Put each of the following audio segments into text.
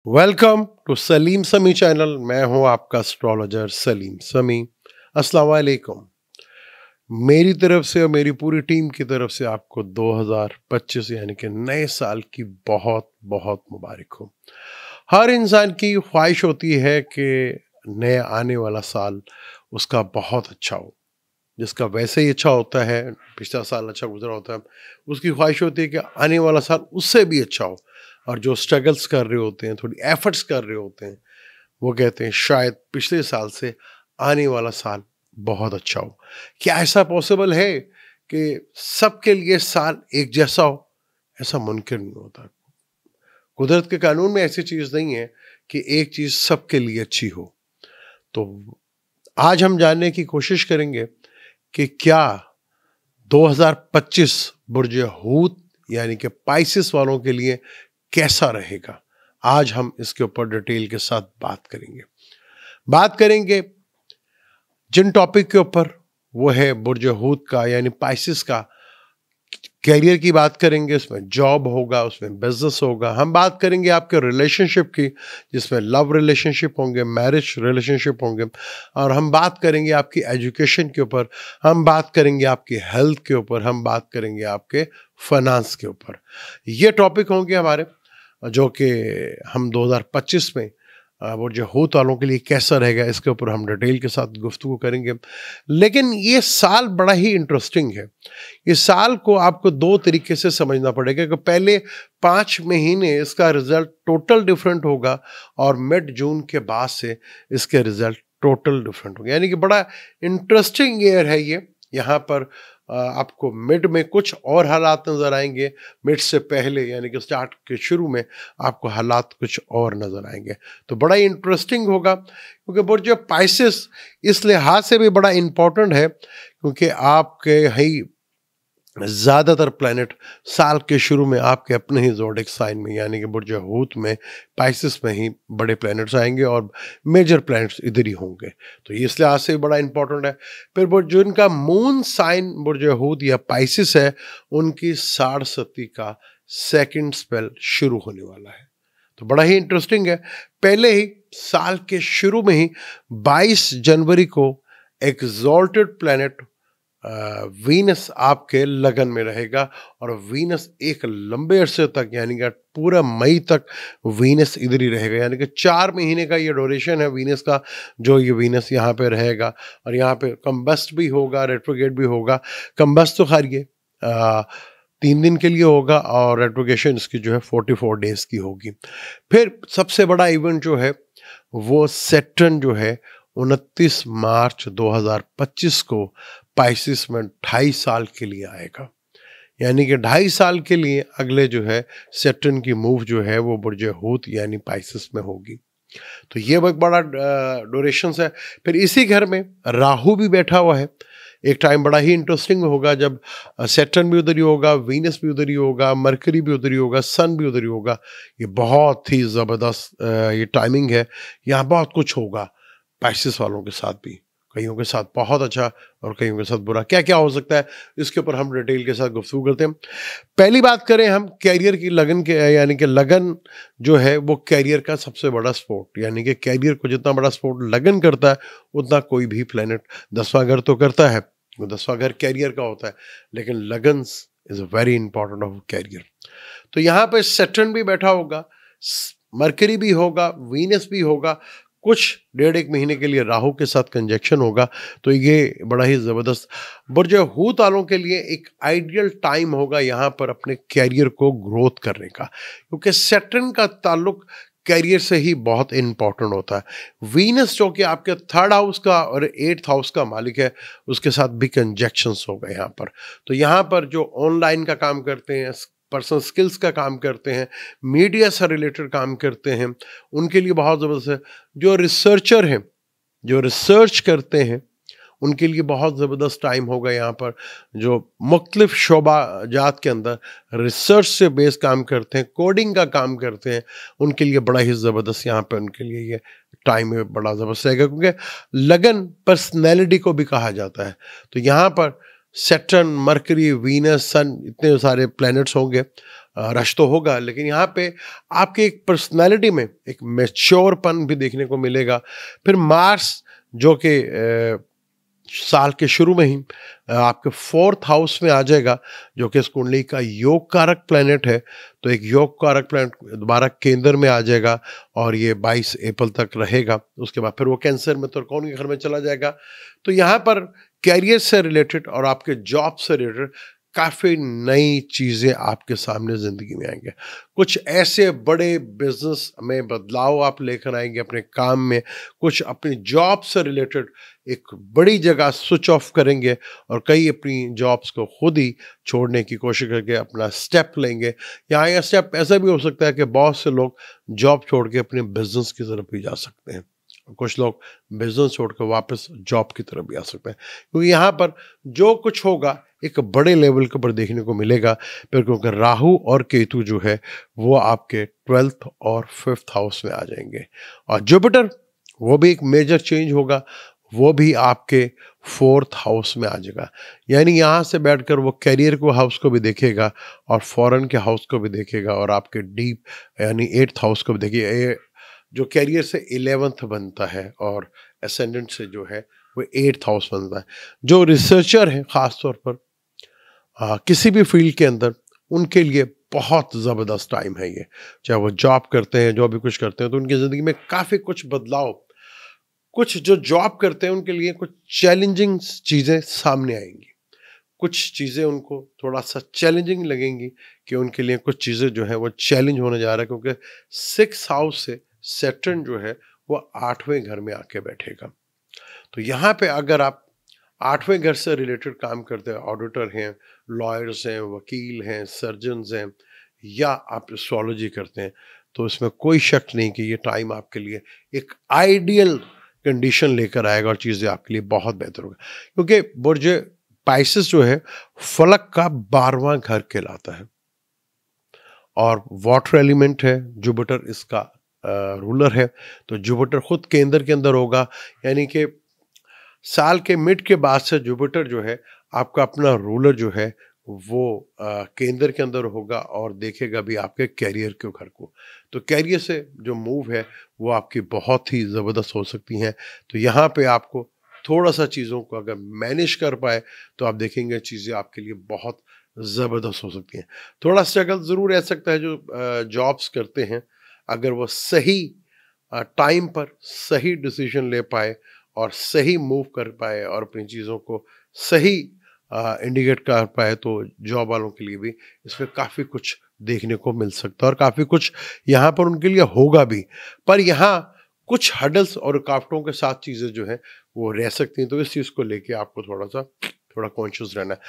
Welcome to Salim समी channel. मैं हूं आपका एस्ट्रोलॉजर सलीम समी। अस्सलाम वालेकुम। मेरी तरफ से और मेरी पूरी टीम की तरफ से आपको 2025 यानी कि नए साल की बहुत बहुत मुबारक हो। हर इंसान की ख्वाहिश होती है कि नया आने वाला साल उसका बहुत अच्छा हो। जिसका वैसे ही अच्छा होता है, पिछला साल अच्छा गुजरा होता है, उसकी ख्वाहिश होती है कि आने वाला साल उससे भी अच्छा हो। और जो स्ट्रगल्स कर रहे होते हैं, थोड़ी एफर्ट्स कर रहे होते हैं, वो कहते हैं शायद पिछले साल से आने वाला साल बहुत अच्छा हो। क्या ऐसा पॉसिबल है कि सबके लिए साल एक जैसा हो? ऐसा मुमकिन नहीं होता। कुदरत के कानून में ऐसी चीज नहीं है कि एक चीज सबके लिए अच्छी हो। तो आज हम जानने की कोशिश करेंगे कि क्या 2025 बुर्ज हूत यानी कि पाइसिस वालों के लिए कैसा रहेगा। आज हम इसके ऊपर डिटेल के साथ बात करेंगे जिन टॉपिक के ऊपर, वो है बुर्ज हूत का यानी पाइसिस का कैरियर की बात करेंगे, उसमें जॉब होगा, उसमें बिजनेस होगा। हम बात करेंगे आपके रिलेशनशिप की, जिसमें लव रिलेशनशिप होंगे, मैरिज रिलेशनशिप होंगे, और हम बात करेंगे आपकी एजुकेशन के ऊपर, हम बात करेंगे आपकी हेल्थ के ऊपर, हम बात करेंगे आपके फाइनेंस के ऊपर। ये टॉपिक होंगे हमारे, जो कि हम 2025 में वो जो हूत वालों के लिए कैसा रहेगा, इसके ऊपर हम डिटेल के साथ गुफ्तगू करेंगे। लेकिन ये साल बड़ा ही इंटरेस्टिंग है। इस साल को आपको दो तरीके से समझना पड़ेगा कि पहले 5 महीने इसका रिजल्ट टोटल डिफरेंट होगा, और मिड जून के बाद से इसके रिजल्ट टोटल डिफरेंट होंगे। यानी कि बड़ा इंटरेस्टिंग ईयर है ये। यहाँ पर आपको मिड में कुछ और हालात नज़र आएंगे, मिड से पहले यानी कि स्टार्ट के शुरू में आपको हालात कुछ और नज़र आएंगे। तो बड़ा ही इंटरेस्टिंग होगा, क्योंकि बुर्ज पाइसेस इस लिहाज से भी बड़ा इंपॉर्टेंट है क्योंकि आपके ही ज़्यादातर प्लैनेट साल के शुरू में आपके अपने ही ज़ोडिक साइन में यानी कि बुर्ज हूत में, पाइसिस में ही बड़े प्लैनेट्स आएंगे और मेजर प्लैनेट्स इधर ही होंगे। तो ये इस लिहाज से बड़ा इंपॉर्टेंट है। फिर जो इनका मून साइन बुर्ज हूत या पाइसिस है, उनकी 60 का सेकंड स्पेल शुरू होने वाला है। तो बड़ा ही इंटरेस्टिंग है। पहले ही साल के शुरू में ही 22 जनवरी को एक्सॉल्टेड प्लैनेट वीनस आपके लगन में रहेगा, और वीनस एक लंबे अरसे तक यानी कि पूरा मई तक वीनस इधर ही रहेगा। यानी कि 4 महीने का ये ड्यूरेशन है वीनस का, जो ये वीनस यहाँ पे रहेगा। और यहाँ पे कम्बस्ट भी होगा, रेट्रोगेट भी होगा। कम्बस्ट तो खैर ये 3 दिन के लिए होगा, और रेट्रोगेशन इसकी जो है 44 डेज की होगी। फिर सबसे बड़ा इवेंट जो है वो सैटर्न जो है 29 मार्च 2025 को पाइसिस में 2.5 साल के लिए आएगा। यानी कि 2.5 साल के लिए अगले जो है सैटर्न की मूव जो है वो बुर्ज हूत यानी पाइसिस में होगी। तो ये बहुत बड़ा ड्यूरेशन है। फिर इसी घर में राहु भी बैठा हुआ है। एक टाइम बड़ा ही इंटरेस्टिंग होगा जब सैटर्न भी उधर ही होगा, वीनस भी उधर ही होगा, मरकरी भी उधर ही होगा, सन भी उधर ही होगा। ये बहुत ही ज़बरदस्त ये टाइमिंग है। यहाँ बहुत कुछ होगा पाइसिस वालों के साथ भी, कईयों के साथ बहुत अच्छा और कईयों के साथ बुरा। क्या क्या हो सकता है, इसके ऊपर हम डिटेल के साथ गुफ्तगू करते हैं। पहली बात करें हम कैरियर की, लगन के यानी कि लगन जो है वो कैरियर का सबसे बड़ा स्पोर्ट, यानी कि कैरियर को जितना बड़ा स्पोर्ट लगन करता है, उतना कोई भी प्लेनेट 10वां घर तो करता है, वो 10वां घर कैरियर का होता है, लेकिन लगन is very important of career. तो यहाँ पे सैटर्न भी बैठा होगा, मरकरी भी होगा, वीनस भी होगा, कुछ 1.5 महीने के लिए राहु के साथ कंजक्शन होगा। तो ये बड़ा ही ज़बरदस्त बुर्ज हूत वालों के लिए एक आइडियल टाइम होगा यहाँ पर अपने कैरियर को ग्रोथ करने का, क्योंकि सैटर्न का ताल्लुक कैरियर से ही बहुत इंपॉर्टेंट होता है। वीनस जो कि आपके 3rd हाउस का और 8th हाउस का मालिक है, उसके साथ भी कंजक्शंस हो गए यहाँ पर। तो यहाँ पर जो ऑनलाइन का काम करते हैं, पर्सनल स्किल्स का काम करते हैं, मीडिया से रिलेटेड काम करते हैं, उनके लिए बहुत ज़बरदस्त है। जो रिसर्चर हैं, जो रिसर्च करते हैं, उनके लिए बहुत ज़बरदस्त टाइम होगा यहाँ पर। जो मुख्तलिफ शोबा जात के अंदर रिसर्च से बेस काम करते हैं, कोडिंग का काम करते हैं, उनके लिए बड़ा ही ज़बरदस्त यहाँ पर उनके लिए ये टाइम बड़ा ज़बरदस्त रहेगा, क्योंकि लगन पर्सनैलिटी को भी कहा जाता है। तो यहाँ पर सैटर्न, मरकरी, वीनस, सन, इतने सारे प्लैनेट्स होंगे, रश तो होगा, लेकिन यहाँ पे आपके एक पर्सनालिटी में एक मैच्योरपन भी देखने को मिलेगा। फिर मार्स जो कि साल के शुरू में ही आपके 4th हाउस में आ जाएगा, जो कि इस कुंडली का योग कारक प्लैनेट है। तो एक योग कारक प्लैनेट दोबारा केंद्र में आ जाएगा और ये 22 अप्रैल तक रहेगा। उसके बाद फिर वो कैंसर में त्रिकोण के घर में चला जाएगा। तो यहाँ पर कैरियर से रिलेटेड और आपके जॉब से रिलेटेड काफ़ी नई चीज़ें आपके सामने ज़िंदगी में आएंगे। कुछ ऐसे बड़े बिजनेस में बदलाव आप लेकर आएंगे अपने काम में, कुछ अपनी जॉब से रिलेटेड एक बड़ी जगह स्विच ऑफ करेंगे और कई अपनी जॉब्स को खुद ही छोड़ने की कोशिश करके अपना स्टेप लेंगे। या यह स्टेप ऐसा भी हो सकता है कि बहुत से लोग जॉब छोड़ के अपने बिजनेस की तरफ भी जा सकते हैं, कुछ लोग बिजनेस छोड़कर वापस जॉब की तरफ भी आ सकते हैं, क्योंकि यहाँ पर जो कुछ होगा एक बड़े लेवल के ऊपर देखने को मिलेगा। फिर क्योंकि राहु और केतु जो है वो आपके 12th और 5th हाउस में आ जाएंगे, और जुपिटर वो भी एक मेजर चेंज होगा, वो भी आपके 4th हाउस में आ जाएगा। यानी यहाँ से बैठकर वो कैरियर को हाउस को भी देखेगा और फॉरेन के हाउस को भी देखेगा और आपके डीप यानी 8th हाउस को भी देखेगा, जो कैरियर से 11th बनता है और एसेंडेंट से जो है वो 8th हाउस बनता है। जो रिसर्चर हैं ख़ास तौर पर किसी भी फील्ड के अंदर, उनके लिए बहुत ज़बरदस्त टाइम है ये। चाहे वो जॉब करते हैं, जो भी कुछ करते हैं, तो उनकी ज़िंदगी में काफ़ी कुछ बदलाव, कुछ जो जॉब करते हैं उनके लिए कुछ चैलेंजिंग चीज़ें सामने आएंगी, कुछ चीज़ें उनको थोड़ा सा चैलेंजिंग लगेंगी कि उनके लिए कुछ चीज़ें जो है वो चैलेंज होने जा रहा है, क्योंकि 6th हाउस से सैटर्न जो है वो 8वें घर में आके बैठेगा। तो यहाँ पे अगर आप 8वें घर से रिलेटेड काम करते हैं, ऑडिटर हैं, लॉयर्स हैं, वकील हैं, सर्जन्स हैं, या आप एस्ट्रोलॉजी करते हैं, तो इसमें कोई शक नहीं कि ये टाइम आपके लिए एक आइडियल कंडीशन लेकर आएगा और चीज़ें आपके लिए बहुत बेहतर होगा। क्योंकि बुर्ज पाइसेस जो है फलक का 12वां घर कहलाता है और वाटर एलिमेंट है, जुपिटर इसका रूलर है। तो जुपिटर खुद केंद्र के अंदर होगा, यानी कि साल के मिड के बाद से जुपिटर जो है आपका अपना रूलर जो है वो केंद्र के अंदर होगा और देखेगा भी आपके कैरियर के घर को। तो कैरियर से जो मूव है वो आपकी बहुत ही ज़बरदस्त हो सकती हैं। तो यहाँ पे आपको थोड़ा सा चीज़ों को अगर मैनेज कर पाए तो आप देखेंगे चीज़ें आपके लिए बहुत ज़बरदस्त हो सकती हैं। थोड़ा स्ट्रगल ज़रूर रह सकता है जो जॉब्स करते हैं, अगर वो सही टाइम पर सही डिसीजन ले पाए और सही मूव कर पाए और अपनी चीज़ों को सही इंडिकेट कर पाए, तो जॉब वालों के लिए भी इसमें काफ़ी कुछ देखने को मिल सकता है और काफ़ी कुछ यहाँ पर उनके लिए होगा भी। पर यहाँ कुछ हडल्स और रुकावटों के साथ चीज़ें जो हैं वो रह सकती हैं, तो इस चीज़ को लेके आपको थोड़ा कॉन्शियस रहना है।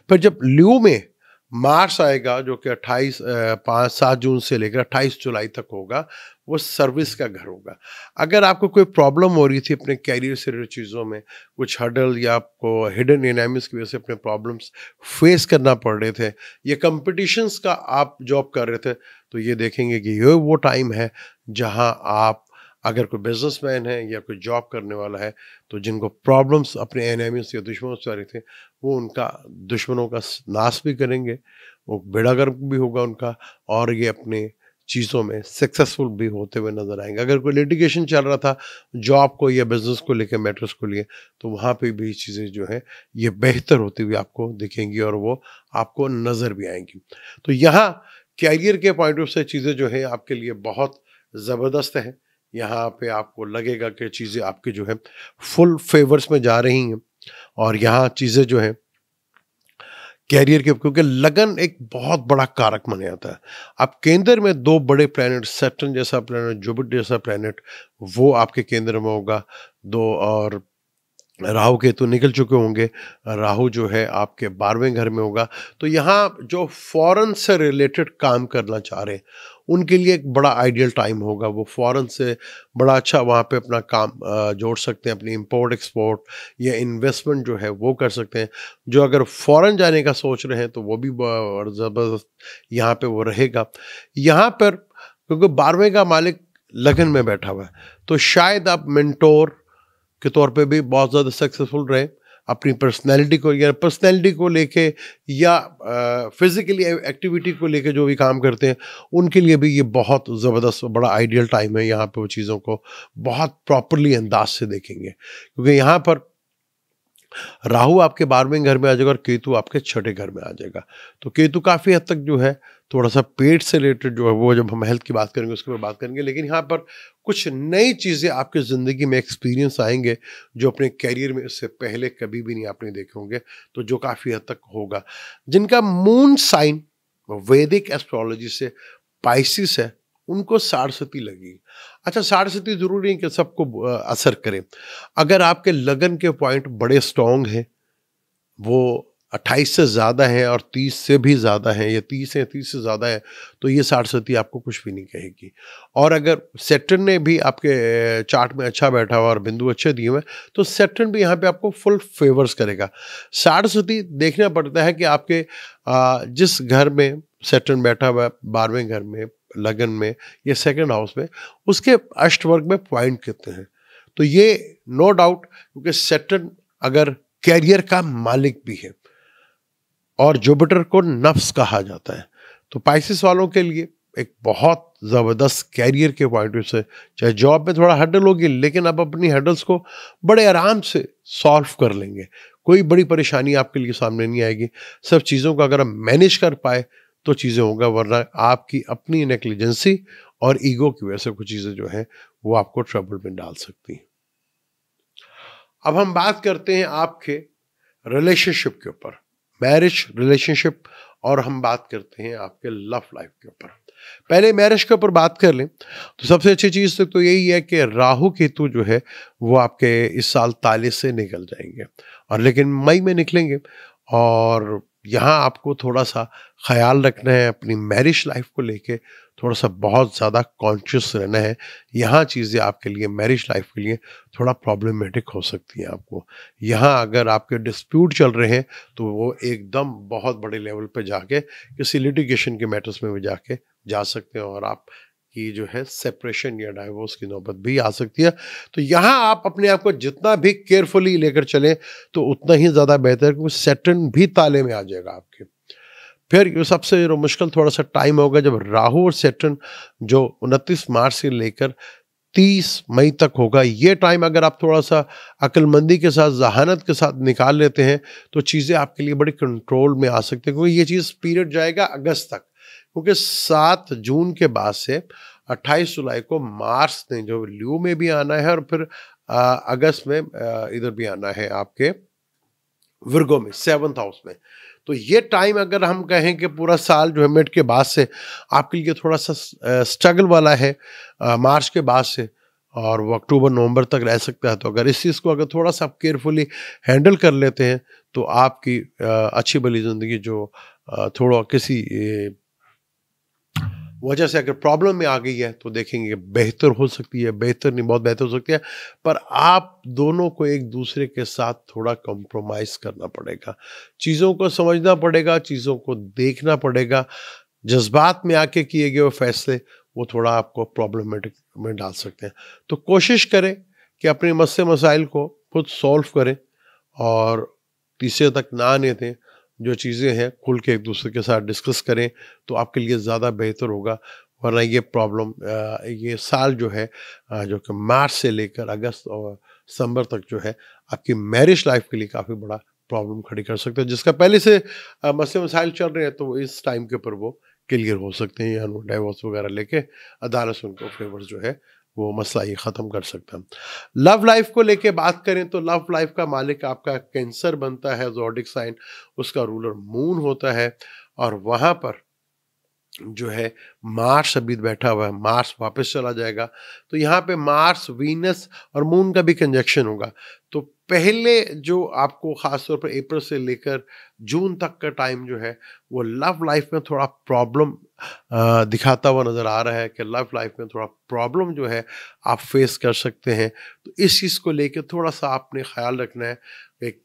फिर जब ल्यू में मार्स आएगा जो कि 7 जून से लेकर 28 जुलाई तक होगा, वो सर्विस का घर होगा। अगर आपको कोई प्रॉब्लम हो रही थी अपने कैरियर से रिलेटेड चीज़ों में, कुछ हर्डल या आपको हिडन एनिमीज की वजह से अपने प्रॉब्लम्स फेस करना पड़ रहे थे, ये कंपटीशंस का आप जॉब कर रहे थे, तो ये देखेंगे कि ये वो टाइम है जहां आप अगर कोई बिजनेसमैन है या कोई जॉब करने वाला है, तो जिनको प्रॉब्लम्स अपने एनिमीज या दुश्मनों से आ रही थे, वो उनका दुश्मनों का नाश भी करेंगे, वो बेड़ागर्क भी होगा उनका, और ये अपने चीज़ों में सक्सेसफुल भी होते हुए नजर आएंगे। अगर कोई लिटिगेशन चल रहा था जॉब को या बिजनेस को लेकर, मैटर्स को लिए, तो वहाँ पे भी चीज़ें जो है ये बेहतर होती हुई आपको दिखेंगी और वो आपको नज़र भी आएंगी। तो यहाँ कैरियर के पॉइंट ऑफ से चीज़ें जो है आपके लिए बहुत ज़बरदस्त है। यहाँ पे आपको लगेगा कि चीज़ें आपकी जो है फुल फेवर्स में जा रही हैं, और यहाँ चीज़ें जो है कैरियर के, क्योंकि लगन एक बहुत बड़ा कारक माना जाता है। अब केंद्र में 2 बड़े प्लैनेट, सैटर्न जैसा प्लैनेट, जुपिटर जैसा प्लैनेट, वो आपके केंद्र में होगा 2, और राहु केतु निकल चुके होंगे। राहु जो है आपके 12वें घर में होगा। तो यहाँ जो फॉरेन से रिलेटेड काम करना चाह रहे हैं उनके लिए एक बड़ा आइडियल टाइम होगा। वो फॉरेन से बड़ा अच्छा वहाँ पे अपना काम जोड़ सकते हैं, अपनी इंपोर्ट एक्सपोर्ट या इन्वेस्टमेंट जो है वो कर सकते हैं। जो अगर फॉरेन जाने का सोच रहे हैं तो वो भी ज़बरदस्त यहाँ पे वो रहेगा। यहाँ पर क्योंकि 12वें का मालिक लगन में बैठा हुआ है, तो शायद आप मेंटोर के तौर पे भी बहुत ज़्यादा सक्सेसफुल रहे। अपनी पर्सनैलिटी को लेके या फिजिकली एक्टिविटी को लेके जो भी काम करते हैं उनके लिए भी ये बहुत ज़बरदस्त बड़ा आइडियल टाइम है। यहाँ पे वो चीज़ों को बहुत प्रॉपरली अंदाज से देखेंगे, क्योंकि यहाँ पर राहु आपके 12वें घर में आ जाएगा और केतु आपके 6ठे घर में आ जाएगा। तो केतु काफ़ी हद तक जो है थोड़ा सा पेट से रिलेटेड जो है वो, जब हम हेल्थ की बात करेंगे उसके बाद बात करेंगे, लेकिन यहाँ पर कुछ नई चीज़ें आपकी ज़िंदगी में एक्सपीरियंस आएंगे जो अपने कैरियर में इससे पहले कभी भी नहीं आपने देखे होंगे, तो जो काफ़ी हद तक होगा। जिनका मून साइन वैदिक एस्ट्रोलॉजी से पाइसिस है उनको साढ़सती लगेगी। अच्छा, साढ़सती जरूरी नहीं कि सबको असर करे। अगर आपके लगन के पॉइंट बड़े स्ट्रॉन्ग हैं, वो 28 से ज़्यादा है और 30 से भी ज़्यादा है, या 30 है 30 से ज़्यादा है, तो ये साढ़सती आपको कुछ भी नहीं कहेगी। और अगर सैटर्न ने भी आपके चार्ट में अच्छा बैठा हुआ और बिंदु अच्छे दिए हुए, तो सैटर्न भी यहाँ पे आपको फुल फेवर्स करेगा। साढ़सती देखना पड़ता है कि आपके जिस घर में सैटर्न बैठा हुआ है, 12वें घर में, लगन में या सेकंड हाउस में, उसके अष्टवर्ग में पॉइंट कितने हैं। तो ये नो डाउट, क्योंकि सैटर्न अगर कैरियर का मालिक भी है और जुपिटर को नफ्स कहा जाता है, तो पाइसिस वालों के लिए एक बहुत ज़बरदस्त कैरियर के पॉइंट ऑफ से, चाहे जॉब में थोड़ा हडल होगी लेकिन आप अपनी हडल्स को बड़े आराम से सॉल्व कर लेंगे, कोई बड़ी परेशानी आपके लिए सामने नहीं आएगी। सब चीज़ों को अगर हम मैनेज कर पाए तो चीज़ें होगा, वरना आपकी अपनी नेग्लिजेंसी और ईगो की वजह से कुछ चीज़ें जो हैं वो आपको ट्रबल में डाल सकती हैं। अब हम बात करते हैं आपके रिलेशनशिप के ऊपर, मैरिज रिलेशनशिप, और हम बात करते हैं आपके लव लाइफ के ऊपर। पहले मैरिज के ऊपर बात कर लें तो सबसे अच्छी चीज़ तो यही है कि राहु केतु जो है वो आपके इस साल ताले से निकल जाएंगे, और लेकिन मई में निकलेंगे। और यहाँ आपको थोड़ा सा ख्याल रखना है अपनी मैरिज लाइफ को लेके, थोड़ा सा बहुत ज़्यादा कॉन्शियस रहना है। यहाँ चीज़ें आपके लिए मैरिज लाइफ के लिए थोड़ा प्रॉब्लमेटिक हो सकती हैं आपको। यहाँ अगर आपके डिस्प्यूट चल रहे हैं तो वो एकदम बहुत बड़े लेवल पे जाके किसी लिटिगेशन के मैटर्स में भी जाके जा सकते हैं, और आप की जो है सेपरेशन या डाइवोर्स की नौबत भी आ सकती है। तो यहाँ आप अपने आप को जितना भी केयरफुली लेकर चलें तो उतना ही ज़्यादा बेहतर, क्योंकि सैटर्न भी ताले में आ जाएगा आपके। फिर ये सबसे मुश्किल थोड़ा सा टाइम होगा जब राहु और सैटर्न जो 29 मार्च से लेकर 30 मई तक होगा। ये टाइम अगर आप थोड़ा सा अक्लमंदी के साथ, जहानत के साथ निकाल लेते हैं तो चीज़ें आपके लिए बड़ी कंट्रोल में आ सकती हैं, क्योंकि ये चीज़ पीरियड जाएगा अगस्त तक, क्योंकि 7 जून के बाद से 28 जुलाई को मार्स ने जो ल्यू में भी आना है और फिर अगस्त में इधर भी आना है आपके विर्गो में 7th हाउस में। तो ये टाइम अगर हम कहें कि पूरा साल जो है मिड के बाद से आपके लिए थोड़ा सा स्ट्रगल वाला है, मार्च के बाद से, और वो अक्टूबर नवंबर तक रह सकता है। तो अगर इस चीज़ को अगर थोड़ा सा आप केयरफुली हैंडल कर लेते हैं तो आपकी अच्छी भली ज़िंदगी जो थोड़ा किसी वजह से अगर प्रॉब्लम में आ गई है तो देखेंगे बेहतर हो सकती है, बेहतर नहीं बहुत बेहतर हो सकती है, पर आप दोनों को एक दूसरे के साथ थोड़ा कॉम्प्रोमाइज़ करना पड़ेगा, चीज़ों को समझना पड़ेगा, चीज़ों को देखना पड़ेगा। जज्बात में आके किए गए वो फैसले वो थोड़ा आपको प्रॉब्लमेटिक में डाल सकते हैं। तो कोशिश करें कि अपने मसले मसाइल को खुद सॉल्व करें और तीसरे तक ना आने दें। जो चीज़ें हैं खुल के एक दूसरे के साथ डिस्कस करें तो आपके लिए ज़्यादा बेहतर होगा, वरना ये प्रॉब्लम ये साल जो है जो कि मार्च से लेकर अगस्त और दिसंबर तक जो है आपकी मैरिज लाइफ के लिए काफ़ी बड़ा प्रॉब्लम खड़ी कर सकते हैं। जिसका पहले से मसले मसाइल चल रहे हैं तो इस टाइम के ऊपर वो क्लियर हो सकते हैं, या डाइवोर्स वगैरह लेके अदालत से उनको फेवर जो है वो मसला ये ख़त्म कर सकता है। लव लाइफ को लेके बात करें तो लव लाइफ का मालिक आपका कैंसर बनता है, ज़ोडिक साइन, उसका रूलर मून होता है, और वहाँ पर जो है मार्स अभी बैठा हुआ है, मार्स वापस चला जाएगा। तो यहाँ पे मार्स, वीनस और मून का भी कंजक्शन होगा। तो पहले जो आपको ख़ासतौर पर अप्रैल से लेकर जून तक का टाइम जो है वो लव लाइफ में थोड़ा प्रॉब्लम दिखाता हुआ नज़र आ रहा है, कि लव लाइफ में थोड़ा प्रॉब्लम जो है आप फेस कर सकते हैं। तो इस चीज़ को लेकर थोड़ा सा आपने ख्याल रखना है। एक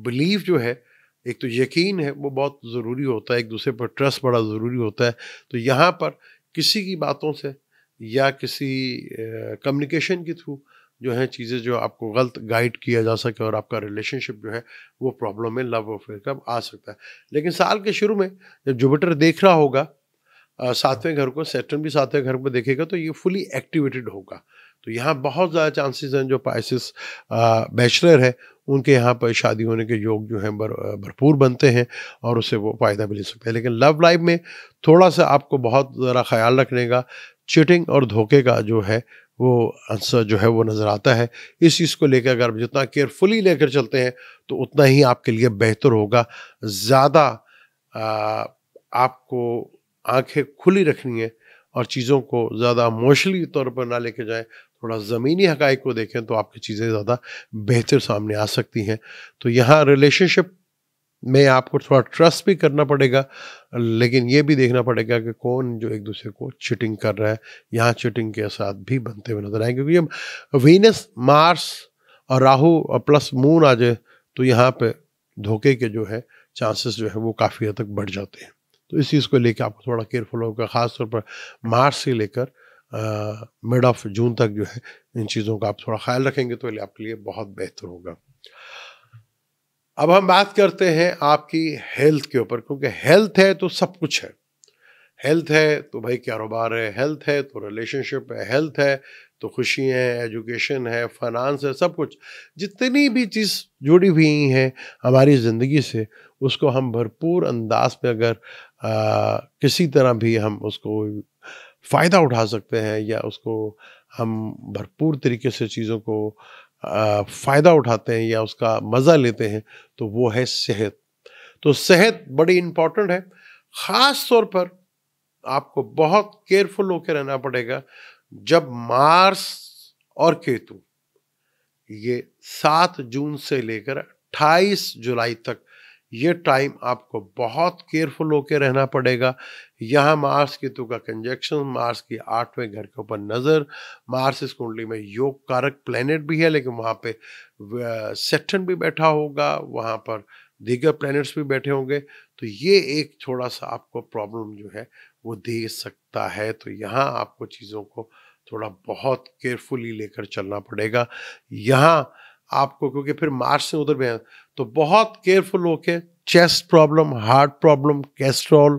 बिलीव जो है, एक तो यकीन है वो बहुत ज़रूरी होता है, एक दूसरे पर ट्रस्ट बड़ा ज़रूरी होता है। तो यहाँ पर किसी की बातों से या किसी कम्युनिकेशन के थ्रू जो है चीज़ें जो आपको गलत गाइड किया जा सके और आपका रिलेशनशिप जो है वो प्रॉब्लम में, लव अफेयर का आ सकता है। लेकिन साल के शुरू में जब जुपिटर देख रहा होगा 7वें घर को, सैटर्न भी 7वें घर को देखेगा, तो ये फुली एक्टिवेटेड होगा। तो यहाँ बहुत ज़्यादा चांसेस हैं जो पाइसेस बैचलर है उनके यहाँ पर शादी होने के योग जो हैं भरपूर बनते हैं और उससे वो फ़ायदा भी ले सकते हैं। लेकिन लव लाइफ में थोड़ा सा आपको बहुत ज़रा ख्याल रखने का, चीटिंग और धोखे का जो है वो आंसर जो है वो नज़र आता है। इस चीज़ को लेकर अगर आप जितना केयरफुली लेकर चलते हैं तो उतना ही आपके लिए बेहतर होगा। ज़्यादा आपको आंखें खुली रखनी है और चीज़ों को ज़्यादा इमोशनली तौर पर ना लेके जाएं, थोड़ा ज़मीनी हक़ाइक़ को देखें तो आपकी चीज़ें ज़्यादा बेहतर सामने आ सकती हैं। तो यहाँ रिलेशनशिप में आपको थोड़ा ट्रस्ट भी करना पड़ेगा, लेकिन ये भी देखना पड़ेगा कि कौन जो एक दूसरे को चीटिंग कर रहा है। यहाँ चीटिंग के साथ भी बनते हुए नजर आएंगे, क्योंकि जब वीनस, मार्स और राहु और प्लस मून आ जाए तो यहाँ पे धोखे के जो है चांसेस जो है वो काफ़ी हद तक बढ़ जाते हैं। तो इस चीज़ को लेकर आपको थोड़ा केयरफुल होगा, ख़ासतौर पर मार्च से लेकर मिड ऑफ जून तक जो है इन चीज़ों का आप थोड़ा ख्याल रखेंगे तो आपके लिए बहुत बेहतर होगा। अब हम बात करते हैं आपकी हेल्थ के ऊपर, क्योंकि हेल्थ है तो सब कुछ है। हेल्थ है तो भाई कारोबार है, हेल्थ है तो रिलेशनशिप है, हेल्थ है तो खुशी है, एजुकेशन है, फाइनेंस है, सब कुछ। जितनी भी चीज़ जुड़ी हुई हैं हमारी ज़िंदगी से, उसको हम भरपूर अंदाज में अगर किसी तरह भी हम उसको फ़ायदा उठा सकते हैं या उसको हम भरपूर तरीके से चीज़ों को फ़ायदा उठाते हैं या उसका मज़ा लेते हैं, तो वो है सेहत। तो सेहत बड़ी इम्पॉर्टेंट है। ख़ास तौर पर आपको बहुत केयरफुल होकर रहना पड़ेगा जब मार्स और केतु ये 7 जून से लेकर 28 जुलाई तक, ये टाइम आपको बहुत केयरफुल होकर रहना पड़ेगा। यहाँ मार्स केतु का कंजक्शन, मार्स की 8वें घर के ऊपर नज़र, मार्स इस कुंडली में योग कारक प्लेनेट भी है, लेकिन वहाँ पे सैटर्न भी बैठा होगा, वहाँ पर दीगर प्लैनेट्स भी बैठे होंगे। तो ये एक थोड़ा सा आपको प्रॉब्लम जो है वो दे सकता है। तो यहाँ आपको चीज़ों को थोड़ा बहुत केयरफुली लेकर चलना पड़ेगा। यहाँ आपको, क्योंकि फिर मार्च से उधर भी तो बहुत केयरफुल होके chest problem, heart problem, cholesterol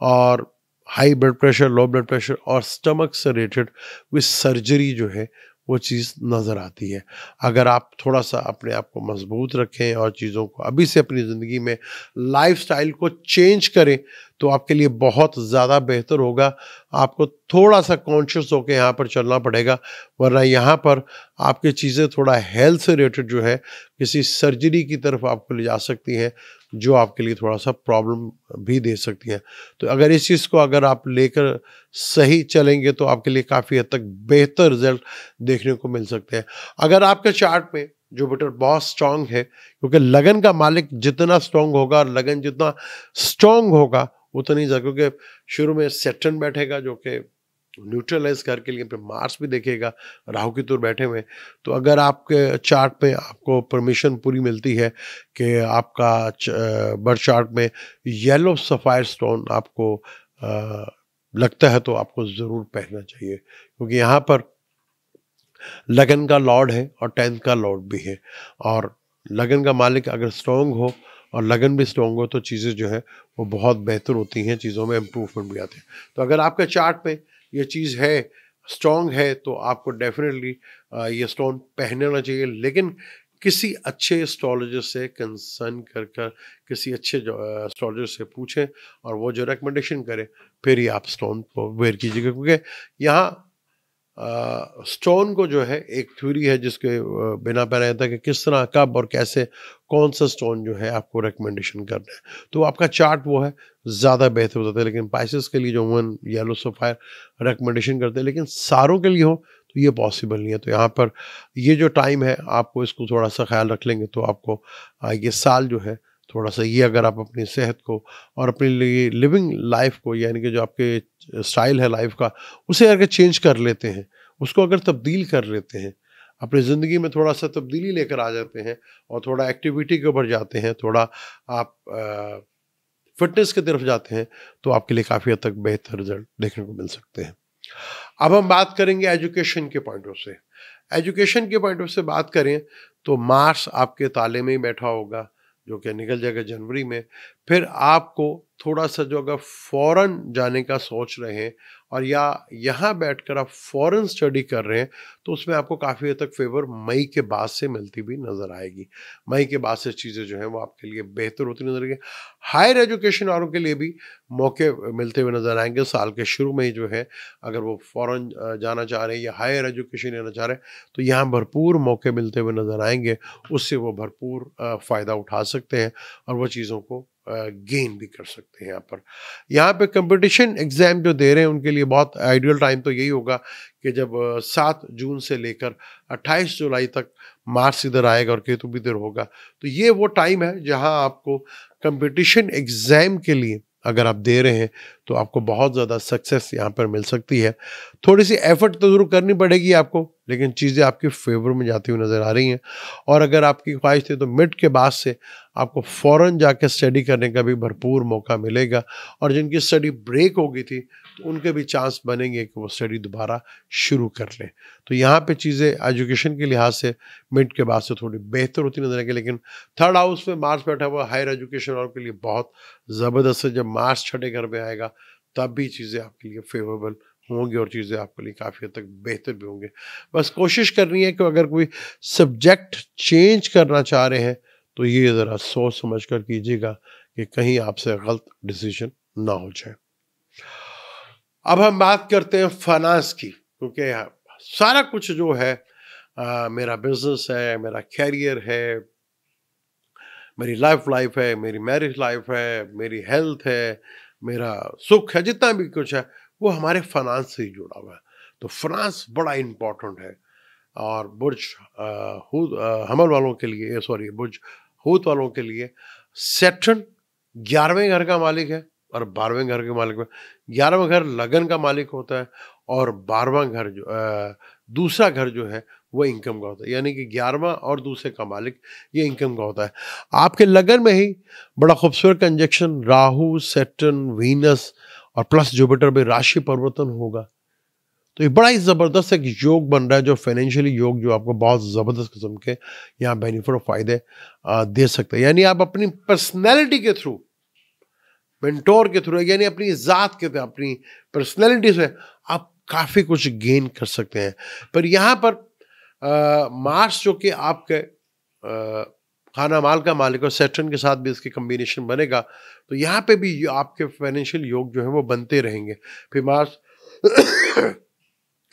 और high blood pressure, low blood pressure और स्टमक से रिलेटेड कोई सर्जरी जो है वो चीज़ नज़र आती है। अगर आप थोड़ा सा अपने आप को मजबूत रखें और चीज़ों को अभी से अपनी ज़िंदगी में लाइफस्टाइल को चेंज करें तो आपके लिए बहुत ज़्यादा बेहतर होगा। आपको थोड़ा सा कॉन्शियस होकर यहाँ पर चलना पड़ेगा, वरना यहाँ पर आपकी चीज़ें थोड़ा हेल्थ से रिलेटेड जो है किसी सर्जरी की तरफ आपको ले जा सकती हैं, जो आपके लिए थोड़ा सा प्रॉब्लम भी दे सकती है। तो अगर इस चीज़ को अगर आप लेकर सही चलेंगे तो आपके लिए काफ़ी हद तक बेहतर रिजल्ट देखने को मिल सकते हैं। अगर आपके चार्ट में जुपिटर बहुत स्ट्रांग है, क्योंकि लगन का मालिक जितना स्ट्रांग होगा, लगन जितना स्ट्रांग होगा उतनी ज़्यादा, क्योंकि शुरू में सैटर्न बैठेगा जो कि न्यूट्रल है इस घर के लिए, फिर मार्स भी देखेगा, राहु की तुर बैठे हुए। तो अगर आपके चार्ट में आपको परमिशन पूरी मिलती है कि आपका बर्थ चार्ट में येलो सफ़ायर स्टोन आपको लगता है तो आपको ज़रूर पहनना चाहिए, क्योंकि यहाँ पर लगन का लॉर्ड है और 10th का लॉर्ड भी है। और लगन का मालिक अगर स्ट्रॉन्ग हो और लगन भी स्ट्रॉन्ग हो तो चीज़ें जो है वो बहुत बेहतर होती हैं, चीज़ों में इम्प्रूवमेंट भी आते हैं। तो अगर आपके चार्ट में ये चीज़ है, स्ट्रॉन्ग है, तो आपको डेफिनेटली ये स्टोन पहनना चाहिए। लेकिन किसी अच्छे एस्ट्रोलॉजर से कंसर्न कर किसी अच्छे एस्ट्रोलॉजर से पूछें और वो जो रिकमेंडेशन करे फिर ही आप स्टोन को वेयर कीजिएगा, क्योंकि यहाँ स्टोन को जो है एक थ्योरी है जिसके बिना पर रहता है कि किस तरह, कब और कैसे कौन सा स्टोन जो है आपको रिकमेंडेशन करना है, तो आपका चार्ट वो है ज़्यादा बेहतर होता है। लेकिन पाइसेस के लिए जो वन येलो सफ़ायर रिकमेंडेशन करते हैं, लेकिन सारों के लिए हो तो ये पॉसिबल नहीं है। तो यहाँ पर ये जो टाइम है आपको इसको थोड़ा सा ख्याल रख लेंगे तो आपको ये साल जो है थोड़ा सा, ये अगर आप अपनी सेहत को और अपने लिए लिविंग लाइफ को, यानी कि जो आपके स्टाइल है लाइफ का, उसे अगर चेंज कर लेते हैं, उसको अगर तब्दील कर लेते हैं, अपनी ज़िंदगी में थोड़ा सा तब्दीली लेकर आ जाते हैं और थोड़ा एक्टिविटी के ऊपर जाते हैं, थोड़ा आप फिटनेस की तरफ जाते हैं, तो आपके लिए काफ़ी हद तक बेहतर रिजल्ट देखने को मिल सकते हैं। अब हम बात करेंगे एजुकेशन के पॉइंट ऑफ से। एजुकेशन के पॉइंट ऑफ से बात करें तो मार्स आपके ताले में ही बैठा होगा, जो कि निकल जाएगा जनवरी में। फिर आपको थोड़ा सा जो अगर फॉरेन जाने का सोच रहे हैं और या यहाँ बैठकर आप फॉरेन स्टडी कर रहे हैं, तो उसमें आपको काफ़ी हद तक फेवर मई के बाद से मिलती भी नज़र आएगी। मई के बाद से चीज़ें जो हैं वो आपके लिए बेहतर होती नजर आएगी। हायर एजुकेशन वालों के लिए भी मौके मिलते हुए नजर आएंगे साल के शुरू में ही जो है, अगर वो फॉरेन जाना चाह रहे हैं या हायर एजुकेशन लेना चाह रहे हैं तो यहाँ भरपूर मौके मिलते हुए नजर आएंगे। उससे वो भरपूर फ़ायदा उठा सकते हैं और वो चीज़ों को गेन भी कर सकते हैं। यहाँ पे कंपटीशन एग्ज़ाम जो दे रहे हैं उनके लिए बहुत आइडियल टाइम तो यही होगा कि जब 7 जून से लेकर 28 जुलाई तक मार्स इधर आएगा और केतु भी इधर होगा। तो ये वो टाइम है जहाँ आपको कंपटीशन एग्ज़ाम के लिए अगर आप दे रहे हैं तो आपको बहुत ज़्यादा सक्सेस यहाँ पर मिल सकती है। थोड़ी सी एफर्ट तो ज़रूर करनी पड़ेगी आपको, लेकिन चीज़ें आपके फेवर में जाती हुई नज़र आ रही हैं। और अगर आपकी ख्वाहिश थी तो मिड के बाद से आपको फ़ौरन जाकर स्टडी करने का भी भरपूर मौका मिलेगा। और जिनकी स्टडी ब्रेक हो गई थी तो उनके भी चांस बनेंगे कि वो स्टडी दोबारा शुरू कर लें। तो यहाँ पे चीज़ें एजुकेशन के लिहाज से मिड के बाद से थोड़ी बेहतर होती नजर आएगी। लेकिन थर्ड हाउस में मार्स बैठा हुआ हायर एजुकेशन वालों के लिए बहुत ज़बरदस्त है। जब मार्स छठे घर में आएगा तब भी चीज़ें आपके लिए फेवरेबल होंगी और चीज़ें आपके लिए काफ़ी हद तक बेहतर भी होंगे। बस कोशिश करनी है कि अगर कोई सब्जेक्ट चेंज करना चाह रहे हैं तो ये ज़रा सोच समझ कर कीजिएगा कि कहीं आपसे गलत डिसीजन ना हो जाए। अब हम बात करते हैं फाइनेंस की, क्योंकि सारा कुछ जो है मेरा बिजनेस है, मेरा कैरियर है, मेरी लाइफ है, मेरी मैरिज लाइफ है, मेरी हेल्थ है, मेरा सुख है, जितना भी कुछ है वो हमारे फाइनेंस से ही जुड़ा हुआ है। तो फाइनेंस बड़ा इम्पोर्टेंट है। और बुर्ज हमल वालों के लिए, सॉरी बुर्ज हूत वालों के लिए सैटर्न 11वें घर का मालिक है और 12वें घर के मालिक है। 11वां घर लगन का मालिक होता है और 12वां घर जो दूसरा घर जो है वो इनकम का होता है। यानी कि 11वां और दूसरे का मालिक ये इनकम का होता है। आपके लगन में ही बड़ा खूबसूरत कंजक्शन राहु, सैटर्न, वीनस और प्लस जुपिटर में राशि परिवर्तन होगा। तो ये बड़ा ही ज़बरदस्त एक योग बन रहा है, जो फाइनेंशियली योग जो आपको बहुत ज़बरदस्त किस्म के यहाँ बेनिफिट और फ़ायदे दे सकते हैं। यानी आप अपनी पर्सनैलिटी के थ्रू, मेंटोर के थ्रू, यानी अपनी ज़ात के थ्रू, अपनी पर्सनैलिटी से आप काफ़ी कुछ गेन कर सकते हैं। पर यहाँ पर मार्स जो कि आपके खाना माल का मालिक और सैटर्न के साथ भी इसकी कम्बिनेशन बनेगा, तो यहाँ पे भी आपके फाइनेंशियल योग जो है वो बनते रहेंगे। फिर मार्स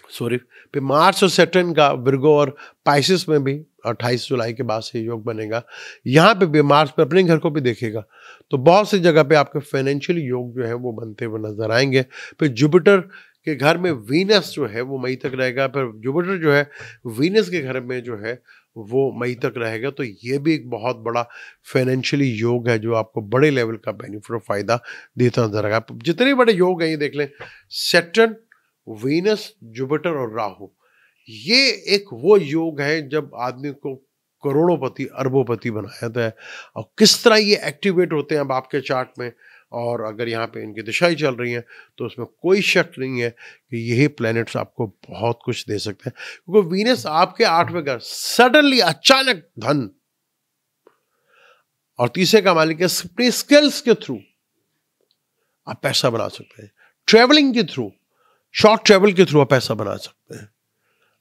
फिर मार्स और सैटर्न का विर्गो और पाइसिस में भी 28 जुलाई के बाद से योग बनेगा। यहाँ पे भी मार्स पे अपने घर को भी देखेगा, तो बहुत सी जगह पे आपके फाइनेंशियल योग जो है वो बनते हुए नजर आएंगे। फिर जुपिटर के घर में वीनस जो है वो मई तक रहेगा। फिर जुपिटर जो है वीनस के घर में जो है वो मई तक रहेगा। तो ये भी एक बहुत बड़ा फाइनेंशियली योग है जो आपको बड़े लेवल का बेनिफिट और फायदा देता नजर आएगा। जितने बड़े योग हैं ये देख लें, सैटर्न, वीनस, जुपिटर और राहु, ये एक वो योग है जब आदमी को करोड़ोंपति अरबोंपति बनाया था। और किस तरह ये एक्टिवेट होते हैं अब आपके चार्ट में, और अगर यहाँ पे इनकी दिशाएं चल रही हैं तो उसमें कोई शक नहीं है कि यही प्लैनेट्स आपको बहुत कुछ दे सकते हैं। क्योंकि वीनस आपके 8वें घर, सडनली अचानक धन, और तीसरे का मालिक है, अपनी स्किल्स के थ्रू आप पैसा बना सकते हैं। ट्रेवलिंग के थ्रू, शॉर्ट ट्रेवल के थ्रू आप पैसा बना सकते हैं।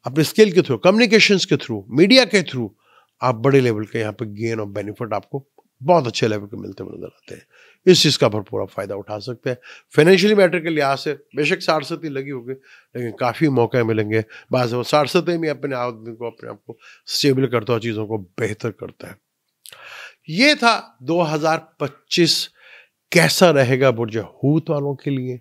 अपने स्किल के थ्रू, कम्युनिकेशंस के थ्रू, मीडिया के थ्रू आप बड़े लेवल के यहाँ पे गेन और बेनिफिट आपको बहुत अच्छे लेवल के मिलते हुए नजर आते हैं। इस चीज़ का भरपूर आप फायदा उठा सकते हैं। फाइनेंशियली मैटर के लिहाज से बेशक सारसती लगी होगी, लेकिन काफ़ी मौके मिलेंगे। बाज़ वो सारसती में अपने आदमी को, अपने आप को स्टेबल करता है, चीज़ों को बेहतर करता है। ये था 2025 कैसा रहेगा बुर्ज हूत वालों के लिए,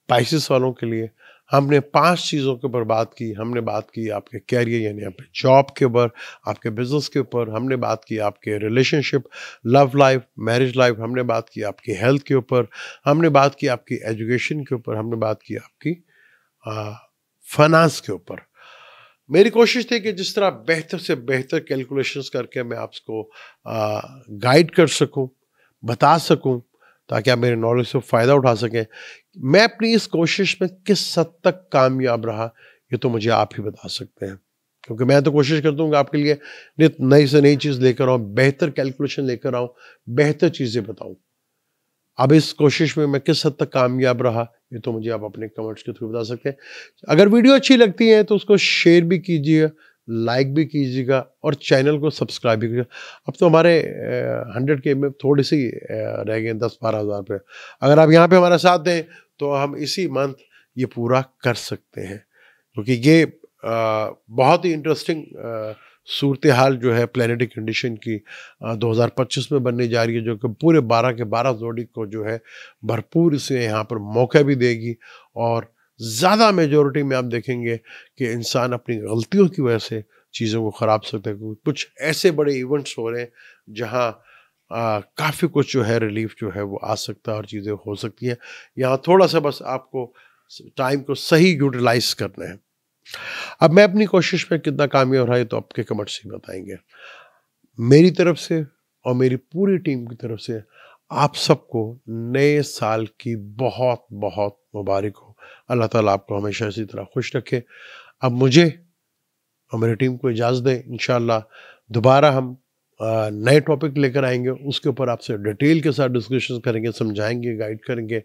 पाइसिस वालों के लिए। हमने 5 चीज़ों के ऊपर बात की। हमने बात की आपके कैरियर यानी आपके जॉब के ऊपर, आपके बिजनेस के ऊपर, हमने बात की आपके relationship, love life, marriage life, हमने बात की आपकी हेल्थ के ऊपर, हमने बात की आपकी एजुकेशन के ऊपर, हमने बात की आपकी फाइनेंस के ऊपर। मेरी कोशिश थी कि जिस तरह बेहतर से बेहतर कैलकुलेशंस करके मैं आपको गाइड कर सकूं, बता सकूं, ताकि आप मेरे नॉलेज से फ़ायदा उठा सकें। मैं अपनी इस कोशिश में किस हद तक कामयाब रहा, ये तो मुझे आप ही बता सकते हैं, क्योंकि मैं तो कोशिश करता हूँ कि आपके लिए नित नई से नई चीज़ लेकर आऊँ, बेहतर कैलकुलेशन लेकर आऊँ, बेहतर चीज़ें बताऊँ। अब इस कोशिश में मैं किस हद तक कामयाब रहा, ये तो मुझे आप अपने कमेंट्स के थ्रू बता सकते हैं। अगर वीडियो अच्छी लगती है तो उसको शेयर भी कीजिएगा, लाइक भी कीजिएगा और चैनल को सब्सक्राइब भी कीजिएगा। अब तो हमारे 100K में थोड़ी सी रह गए 10-12 हज़ार पे। अगर आप यहाँ पे हमारा साथ दें तो हम इसी मंथ ये पूरा कर सकते हैं, क्योंकि ये बहुत ही इंटरेस्टिंग सूरत हाल जो है प्लानिटरी कंडीशन की 2025 में बनने जा रही है, जो कि पूरे 12 के 12 जोड़ी को जो है भरपूर से यहाँ पर मौका भी देगी। और ज़्यादा मेजोरिटी में आप देखेंगे कि इंसान अपनी गलतियों की वजह से चीज़ों को ख़राब सकते हैं, क्योंकि कुछ ऐसे बड़े इवेंट्स हो रहे हैं जहाँ काफ़ी कुछ जो है रिलीफ जो है वो आ सकता है और चीज़ें हो सकती हैं। यहाँ थोड़ा सा बस आपको टाइम को सही यूटिलाइज करना है। अब मैं अपनी कोशिश में कितना कामयाब रहा है तो आपके कमेंट से बताएंगे। मेरी तरफ से और मेरी पूरी टीम की तरफ से आप सबको नए साल की बहुत बहुत मुबारक हो। अल्लाह ताला आपको हमेशा इसी तरह खुश रखे। अब मुझे और मेरी टीम को इजाज़त दें। इंशाअल्लाह दोबारा हम नए टॉपिक लेकर आएंगे, उसके ऊपर आपसे डिटेल के साथ डिस्कशन करेंगे, समझाएंगे, गाइड करेंगे।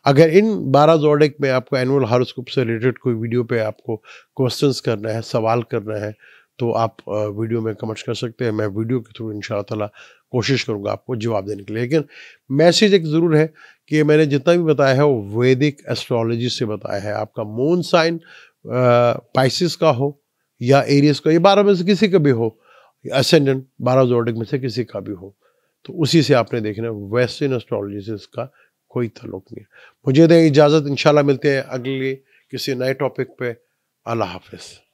अगर इन 12 ज़ोडिएक में आपको एनुअल हॉरोस्कोप से रिलेटेड कोई वीडियो पे आपको क्वेश्चंस करना है, सवाल करना है, तो आप वीडियो में कमेंट्स कर सकते हैं। मैं वीडियो के थ्रू इंशाअल्लाह ताला कोशिश करूँगा आपको जवाब देने के लिए। लेकिन मैसेज एक ज़रूर है कि मैंने जितना भी बताया है वो वैदिक एस्ट्रोलॉजी से बताया है। आपका मून साइन पाइसिस का हो या एरियस का, ये 12 में से किसी का भी हो, असेंडेंट 12 ज़ोडिएक में से किसी का भी हो, तो उसी से आपने देखना है। वेस्टर्न एस्ट्रोलॉजी से इसका कोई ताल्लुक नहीं है। मुझे दें इजाज़त, इंशाल्लाह मिलते हैं अगले किसी नए टॉपिक पे। अल्लाह हाफ़िज़।